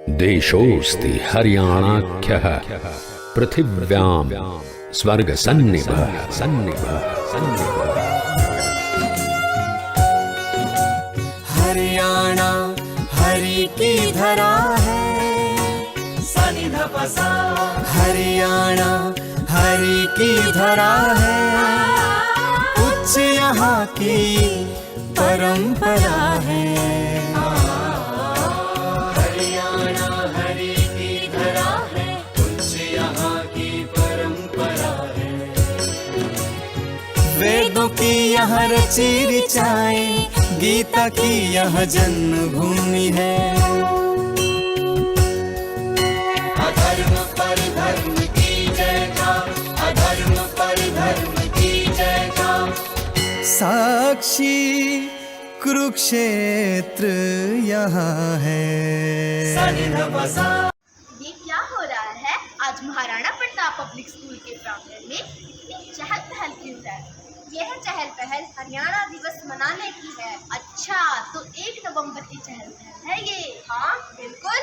देशोऽस्ति हरियाणाख्यः पृथिव्यां स्वर्गसन्निभः सन्निभः। हरियाणा हरि की धरा है, हरियाणा हरि की धरा है, कुछ यहाँ की परंपरा है। हरियाणा हरि की धरा है, कुछ यहाँ की परंपरा है। वेदों की यहाँ रची ऋचाएं, गीता की यह जन्मभूमि है। अधर्म पर धर्म की जय का, अधर्म पर धर्म की जय का। साक्षी कुरुक्षेत्र यहाँ है। ये क्या हो रहा है? आज महाराणा प्रताप पब्लिक स्कूल के प्रांगण में इतनी चहल पहल क्यों है? यह चहल पहल हरियाणा दिवस मनाने की है। अच्छा, तो 1 नवंबर की चहल पहल है ये? हाँ बिल्कुल।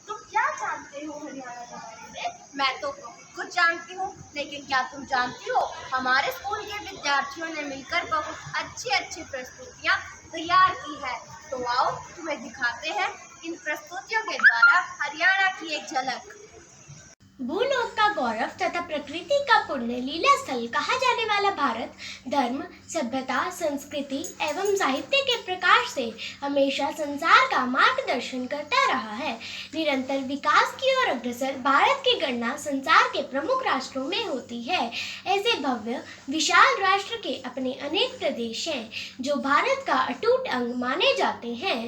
तुम क्या जानते हो हरियाणा के बारे में? मैं तो कुछ जानती हूँ, लेकिन क्या तुम जानती हो हमारे स्कूल के विद्यार्थियों ने मिलकर बहुत अच्छी प्रस्तुतियाँ तैयार की है। तो आओ तुम्हें दिखाते हैं इन प्रस्तुतियों के द्वारा हरियाणा की एक झलक। भूलोक का गौरव तथा प्रकृति का पुण्य लीला स्थल कहा जाने वाला भारत धर्म, सभ्यता, संस्कृति एवं साहित्य के प्रकाश से हमेशा संसार का मार्गदर्शन करता रहा है। निरंतर विकास की ओर अग्रसर भारत की गणना संसार के प्रमुख राष्ट्रों में होती है। ऐसे भव्य विशाल राष्ट्र के अपने अनेक प्रदेश हैं जो भारत का अटूट अंग माने जाते हैं।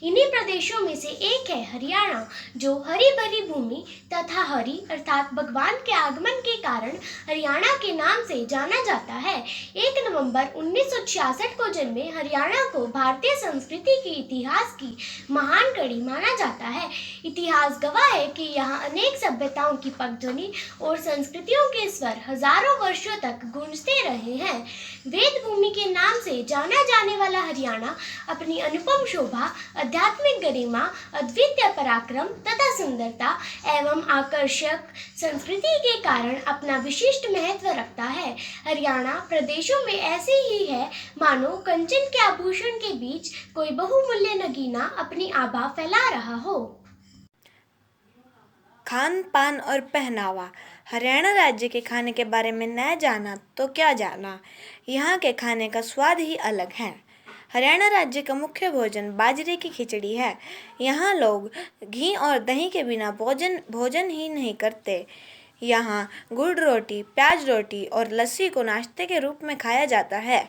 इन्हीं प्रदेशों में से एक है हरियाणा, जो हरी भरी भूमि तथा हरि अर्थात भगवान के आगमन के कारण हरियाणा के नाम से जाना जाता है। 1 नवंबर 1966 को जन्मे हरियाणा को भारतीय संस्कृति के इतिहास की महान कड़ी माना जाता है। इतिहास गवाह है कि यहाँ अनेक सभ्यताओं की पगध्वनि और संस्कृतियों के स्वर हजारों वर्षों तक गूंजते रहे हैं। वेद भूमि के नाम से जाना जाने वाला हरियाणा अपनी अनुपम शोभा, आध्यात्मिक गरिमा, अद्वितीय पराक्रम तथा सुंदरता एवं आकर्षक संस्कृति के कारण अपना विशिष्ट महत्व रखता है। हरियाणा प्रदेशों में ऐसे ही है मानो कंचन के आभूषण के बीच कोई बहुमूल्य नगीना अपनी आभा फैला रहा हो। खान पान और पहनावा। हरियाणा राज्य के खाने के बारे में न जाना तो क्या जाना, यहाँ के खाने का स्वाद ही अलग है। हरियाणा राज्य का मुख्य भोजन बाजरे की खिचड़ी है। यहाँ लोग घी और दही के बिना भोजन ही नहीं करते। यहाँ गुड़ रोटी, प्याज रोटी और लस्सी को नाश्ते के रूप में खाया जाता है।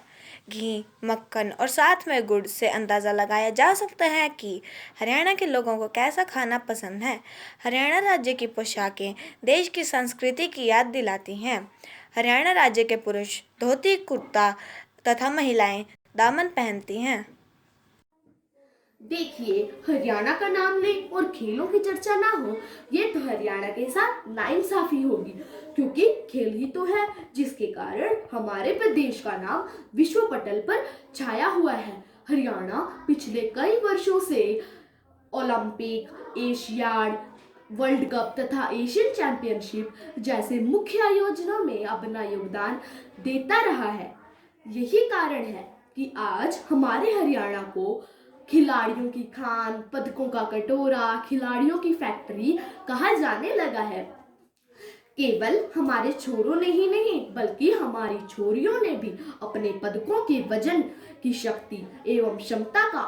घी, मक्खन और साथ में गुड़ से अंदाज़ा लगाया जा सकता है कि हरियाणा के लोगों को कैसा खाना पसंद है। हरियाणा राज्य की पोशाकें देश की संस्कृति की याद दिलाती हैं। हरियाणा राज्य के पुरुष धोती कुर्ता तथा महिलाएं दामन पहनती हैं। देखिए, हरियाणा का नाम ले और खेलों की चर्चा ना हो, ये तो हरियाणा के साथ नाइंसाफी होगी, क्योंकि खेल ही तो है जिसके कारण हमारे प्रदेश का नाम विश्व पटल पर छाया हुआ है। हरियाणा पिछले कई वर्षों से ओलंपिक, एशियाड, वर्ल्ड कप तथा एशियन चैंपियनशिप जैसे मुख्य आयोजनों में अपना योगदान देता रहा है। यही कारण है कि आज हमारे हरियाणा को खिलाड़ियों की खान, पदकों का कटोरा, खिलाड़ियों की फैक्ट्री कहा जाने लगा है। केवल हमारे छोरों ने ही नहीं, बल्कि हमारी छोरियों ने भी अपने पदकों के वजन की शक्ति एवं क्षमता का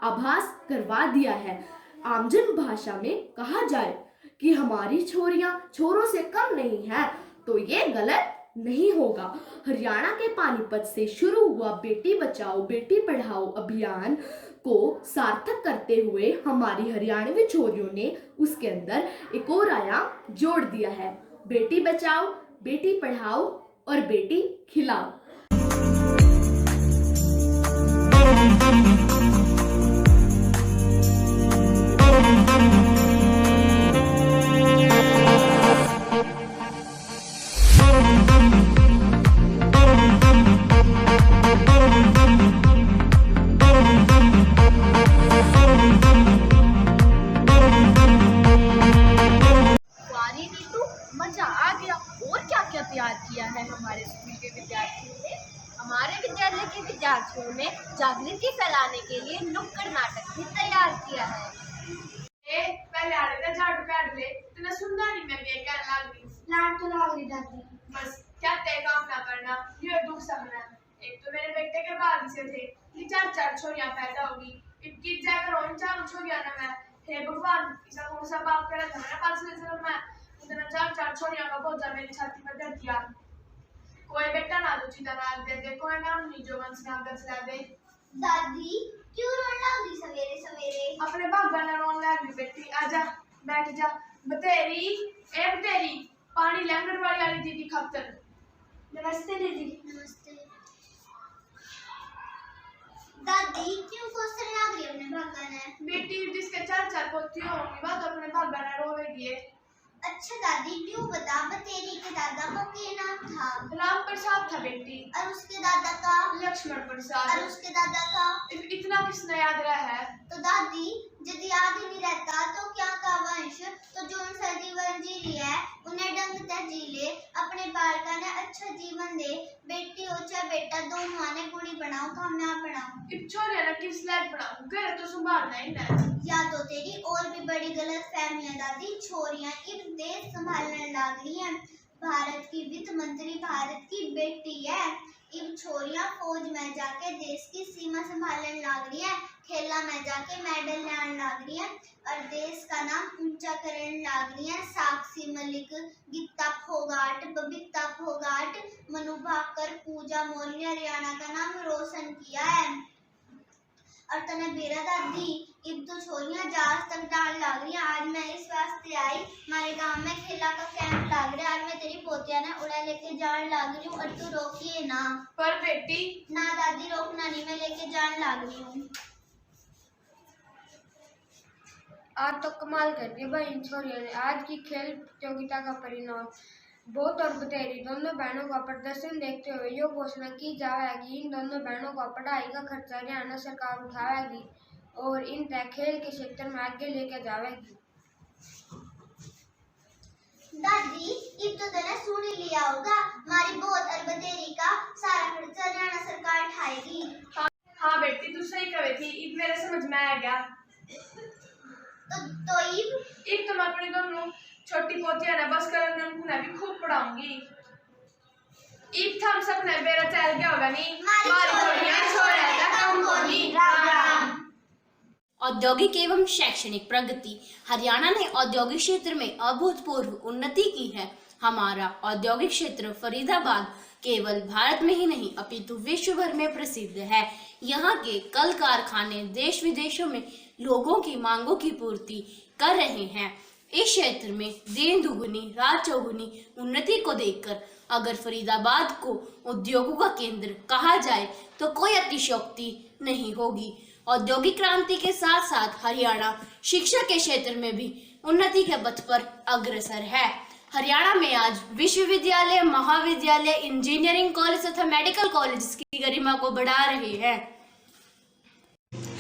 आभास करवा दिया है। आमजन भाषा में कहा जाए कि हमारी छोरियां छोरों से कम नहीं हैं, तो ये गलत नहीं होगा। हरियाणा के पानीपत से शुरू हुआ बेटी बचाओ बेटी पढ़ाओ अभियान को सार्थक करते हुए हमारी हरियाणवी छोरियों ने उसके अंदर एक और आयाम जोड़ दिया है। बेटी बचाओ, बेटी पढ़ाओ और बेटी खिलाओ। विद्यार्थियों में जागृति फैलाने के लिए नुक्कड़ नाटक भी तैयार किया है। पहले आ रहे थे झाड़ू काट ले, तूने सुनना नहीं, मैं बेकार लाग रही लाड तो लाग रही दादी। बस क्या तय काम ना करना, ये दुख समझना। एक तो मेरे बेटे के बाद से थे कि 4 छोरियां पैदा होगी, इक्कीस जाकर उन 4 छोरियां ना मैं, हे भगवान ऐसा कौन सा बाप करे था मेरा 5 जन्म में इतना 4 छोरियां का बोझा मेरी छाती पर दे दिया। कोई बेटा ना तो चिता ना दे दे, कोई नाम नहीं जो वंश नाम दर्शा दे। दादी क्यों रोने लगी सवेरे सवेरे? अपने बाबा ने रोने लगी बेटी, आजा बैठ जा। बतेरी ए बतेरी, पानी लंगर वाली दीदी खातर। नमस्ते दीदी। नमस्ते दादी, क्यों गुस्से लग रही अपने भागा ने? बेटी जिसके 4 पोती होंगी वह तो अपने भागा ने रोवेगी। अच्छा दादी क्यों बता, बतेरी के दादा का क्या नाम था? राम प्रसाद था बेटी। और उसके दादा का? लक्ष्मण प्रसाद। और उसके दादा का? इतना किसने याद रहा है? तो दादी यदि याद ही नहीं रहता तो क्या का वंश तो जो उनका जीवन जी लिया है उन्हें ढंग से जी ले, अपने बालका ने अच्छा जीवन दे। बेटी हो चाहे बेटा दोनों आने गुड़ी बनाओ कामयाब बनाओ। इब छोरे ना किस लायक बनाऊं, घर तो संभालना ही ना। या तो तेरी और भी बड़ी गलत फहमियां दादी, छोरियां इब देश संभालने लग रही हैं। भारत की वित्त मंत्री भारत की बेटी है, इब छोरियां फौज में जाके देश की सीमा संभालने लग रही है, खेला में जाके मेडल लाने लग रही है और देश का नाम ऊंचा करने लग रही है। साक्षी मलिक, गीता फोगाट, बबीता फोगाट, मनु भाकर, पूजा मौर्य हरियाणा का नाम रोशन किया है। और तने बेरा दादी इब तो छोरियां जहाज तक डाल लग रही है। आज मैं इस वास्ते आई, हमारे गांव में खेला का कैंप लग रहा है, आज मैं तेरी पोतिया ने उड़ा लेके जान लग रही हूँ और तू रोकिए ना। पर बेटी ना दादी रोकना नहीं, मैं लेके जान लग रही हूँ। आज तो कमाल कर दिया भाई इन छोरियों ने। आज की खेल प्रतियोगिता का परिणाम बहुत और बतेरी दोनों बहनों का प्रदर्शन देखते हुए यो घोषणा की जाएगी इन दोनों बहनों का पढ़ाई का खर्चा हरियाणा सरकार उठाएगी और इन तय खेल के क्षेत्र में आगे लेकर जाएगी। दादी इब तो तने सुन ही लिया होगा, हमारी बहुत और बतेरी का सारा खर्चा हरियाणा सरकार उठाएगी। हाँ बेटी तू सही कहे थी, इब मेरे समझ में आ गया। तो इब तो मैं अपनी दोनों छोटी पोतियां ने बस कर उन्हें भी खूब पढ़ाऊंगी। इब थम सब ने मेरा चल गया होगा नहीं, मारी छोड़ियां छोड़ा था कम होनी। राम राम। औद्योगिक एवं शैक्षणिक प्रगति। हरियाणा ने औद्योगिक क्षेत्र में अभूतपूर्व उन्नति की है। हमारा औद्योगिक क्षेत्र फरीदाबाद केवल भारत में ही नहीं अपितु विश्व भर में प्रसिद्ध है। यहाँ के कल कारखाने देश विदेशों में लोगों की मांगों की पूर्ति कर रहे हैं। इस क्षेत्र में दिन दुगुनी रात चौगुनी उन्नति को देखकर अगर फरीदाबाद को उद्योगों का केंद्र कहा जाए तो कोई अतिशयोक्ति नहीं होगी। औद्योगिक क्रांति के साथ साथ हरियाणा शिक्षा के क्षेत्र में भी उन्नति के पथ पर अग्रसर है। हरियाणा में आज विश्वविद्यालय, महाविद्यालय, इंजीनियरिंग कॉलेज तथा मेडिकल कॉलेज की गरिमा को बढ़ा रहे हैं।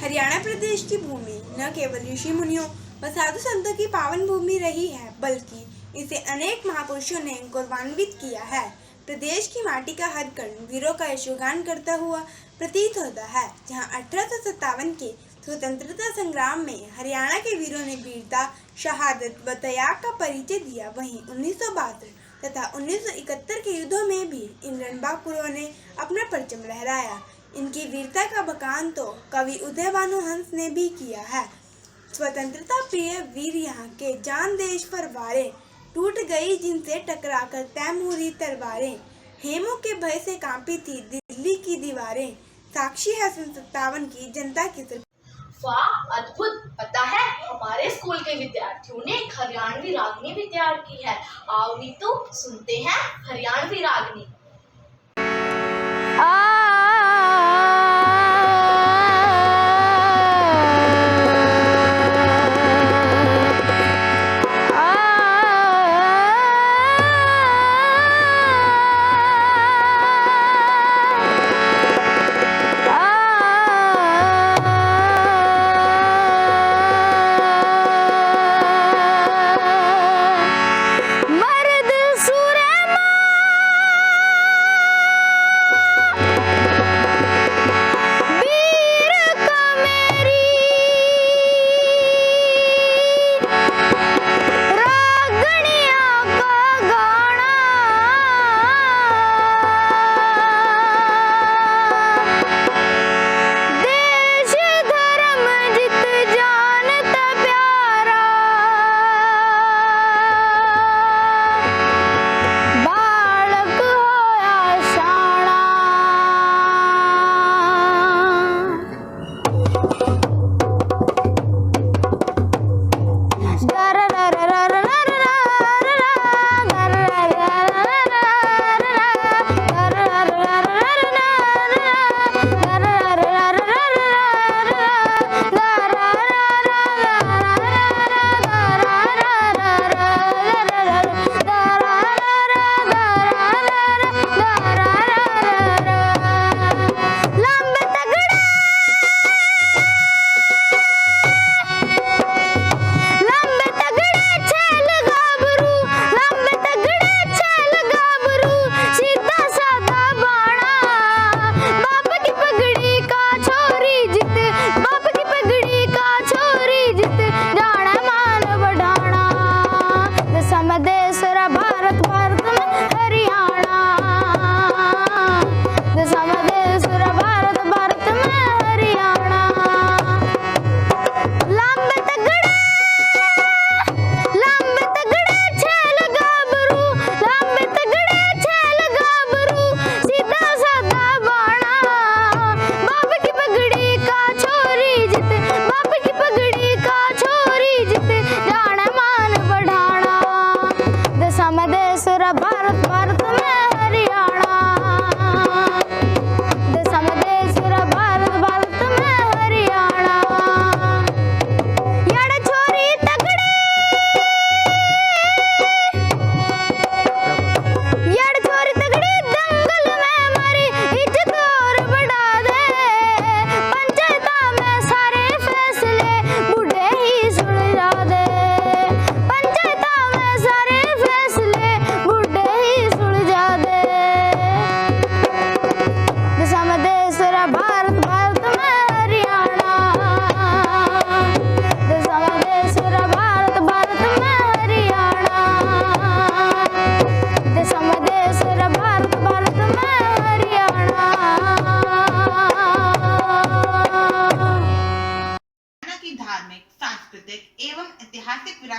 हरियाणा प्रदेश की भूमि न केवल ऋषि मुनियों व साधु संतों की पावन भूमि रही है, बल्कि इसे अनेक महापुरुषों ने गौरवान्वित किया है। प्रदेश की माटी का हर कण वीरों का यशोगान करता हुआ प्रतीत होता है। जहां 1857 के स्वतंत्रता संग्राम में हरियाणा के वीरों ने वीरता, शहादत व त्याग का परिचय दिया, वहीं 1972 तथा 1971 के युद्धों में भी इन रणबांकुरों ने अपना परचम लहराया। इनकी वीरता का बखान तो कवि उदय भानु हंस ने भी किया है। स्वतंत्रता प्रिय वीर यहाँ के जान देश पर वारे, टूट गई जिनसे टकराकर तैमूरी तलवारें, हेमों के भय से कांपी थी दिल्ली की दीवारें, साक्षी है 57 की जनता की सरकार। वाह अद्भुत! पता है हमारे स्कूल के विद्यार्थियों ने एक हरियाणवी रागनी भी तैयार की है। आओ नीतू सुनते हैं हरियाणवी रागनी। मर्द सुरमा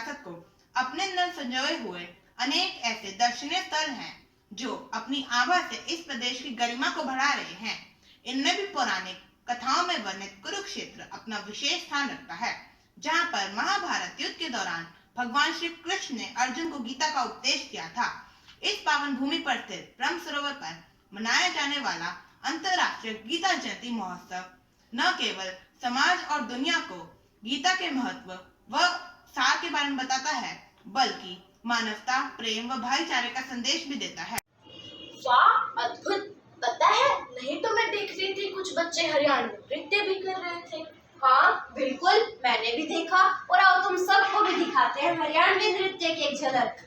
विरासत को अपने अंदर संजोए हुए अनेक ऐसे दर्शनीय स्थल हैं जो अपनी आभा से इस प्रदेश की गरिमा को बढ़ा रहे हैं। इनमें भी पौराणिक कथाओं में वर्णित कुरुक्षेत्र अपना विशेष स्थान रखता है, जहां पर महाभारत युद्ध के दौरान भगवान श्री कृष्ण ने अर्जुन को गीता का उपदेश किया था। इस पावन भूमि पर स्थित ब्रह्म सरोवर पर मनाया जाने वाला अंतर्राष्ट्रीय गीता जयंती महोत्सव न केवल समाज और दुनिया को गीता के महत्व व सार के बारे में बताता है, बल्कि मानवता, प्रेम व भाईचारे का संदेश भी देता है। वाह, अद्भुत। पता है, नहीं तो मैं देख रही थी कुछ बच्चे हरियाणवी नृत्य भी कर रहे थे। हाँ बिल्कुल, मैंने भी देखा, और आओ तुम सबको भी दिखाते हैं हरियाणवी नृत्य की एक झलक।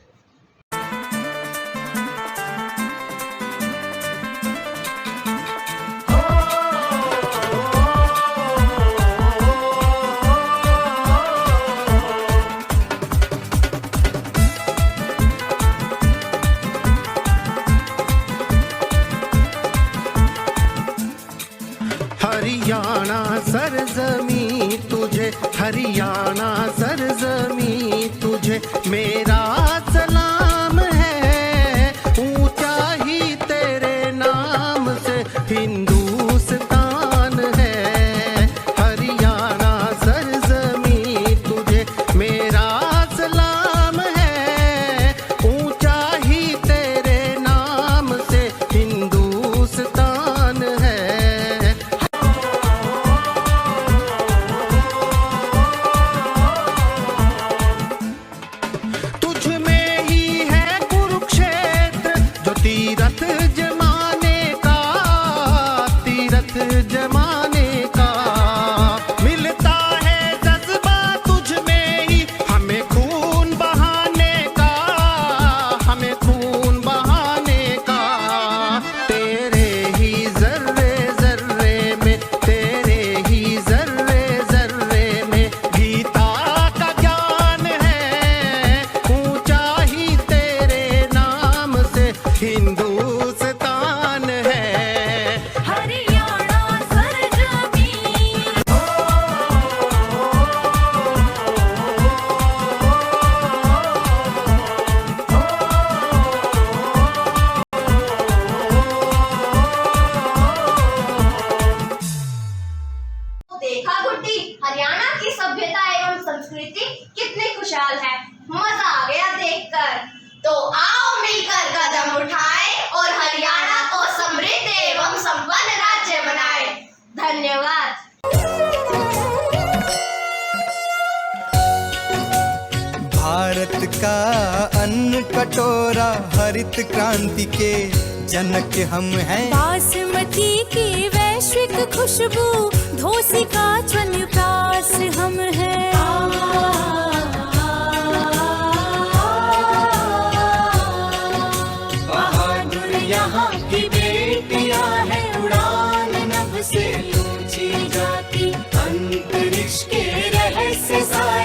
हरियाणा सरजमी तुझे, हरियाणा सरजमी तुझे मेरा सलाम है। ऊंचा ही तेरे नाम से हिंदुस्तान है। हरियाणा सरजमी तुझे मेरा सलाम है। ऊंचा ही तेरे नाम से हिंदुस्तान है। तीरथ जमाने का, तीरथ जमाने का मिलता है जज्बा तुझ में ही, हमें खून बहाने का, हमें खून बहाने का। तेरे ही जर्रे जर्रे में, तेरे ही जर्रे जर्रे में गीता का ज्ञान है। ऊंचा ही तेरे नाम से हिंदुस्तान है। हरियाणा सरजमी। देखा गुड्डी, हरियाणा की सभ्यता एवं संस्कृति कितनी खुशहाल है। मजा आ गया देखकर। तो आओ मिलकर कदम उठाएं और हरियाणा को समृद्ध एवं संपन्न राज्य बनाएं। धन्यवाद। भारत का अन्न कटोरा, हरित क्रांति के जनक हम हैं। बासमती की वैश्विक खुशबू, धोसी का च्वनप्राश हम हैं। बहादुर यहाँ की बेटियां हैं, उड़ान नभ से ऊंची जाती, अंतरिक्ष के रहस्य सारे